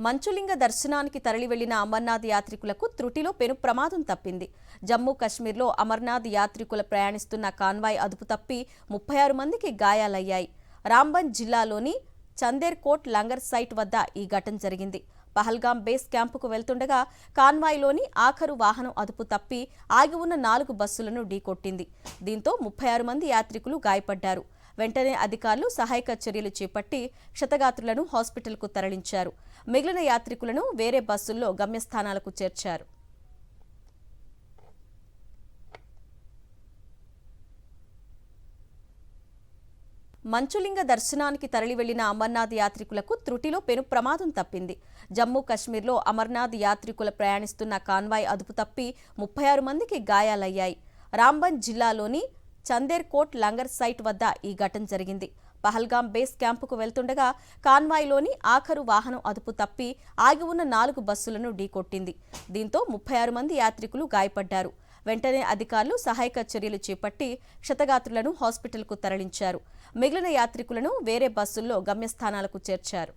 మంచులింగ దర్శనానికి తరలి వెళ్లిన అమర్నాథ్ యాత్రికులకు త్రుటిలో పెను ప్రమాదం తప్పింది. జమ్మూ కశ్మీర్లో అమర్నాథ్ యాత్రికుల ప్రయాణిస్తున్న కాన్వాయ్ అదుపు తప్పి 36 మందికి గాయాలయ్యాయి. రాంబన్ జిల్లాలోని చందేర్ కోట్ లంగర్ సైట్ వద్ద ఈ ఘటన జరిగింది. పహల్గాం బేస్ క్యాంపుకు వెళ్తుండగా కాన్వాయ్లోని ఆఖరు వాహనం అదుపు తప్పి ఆగి ఉన్న 4 బస్సులను ఢీకొట్టింది. దీంతో 36 మంది యాత్రికులు గాయపడ్డారు. వెంటనే అధికారులు సహాయక చర్యలు చేపట్టి క్షతగాత్రులను హాస్పిటల్కు తరలించారు. మిగిలిన యాత్రికులను వేరే బస్సుల్లో గమ్యస్థానాలకు చేర్చారు. మంచులింగ దర్శనానికి తరలి వెళ్లిన అమర్నాథ్ యాత్రికులకు త్రుటిలో పెను ప్రమాదం తప్పింది. జమ్మూ కశ్మీర్లో అమర్నాథ్ యాత్రికుల ప్రయాణిస్తున్న కాన్వాయ్ అదుపు తప్పి 36 మందికి గాయాలయ్యాయి. రాంబన్ జిల్లాలోని చందేర్ కోట్ లంగర్ సైట్ వద్ద ఈ ఘటన జరిగింది. పహల్గాం బేస్ క్యాంపుకు వెళ్తుండగా కాన్వాయ్లోని ఆఖరు వాహనం అదుపు తప్పి ఆగి ఉన్న 4 బస్సులను ఢీకొట్టింది. దీంతో 36 మంది యాత్రికులు గాయపడ్డారు. వెంటనే అధికారులు సహాయక చర్యలు చేపట్టి క్షతగాత్రులను హాస్పిటల్కు తరలించారు. మిగిలిన యాత్రికులను వేరే బస్సుల్లో గమ్యస్థానాలకు చేర్చారు.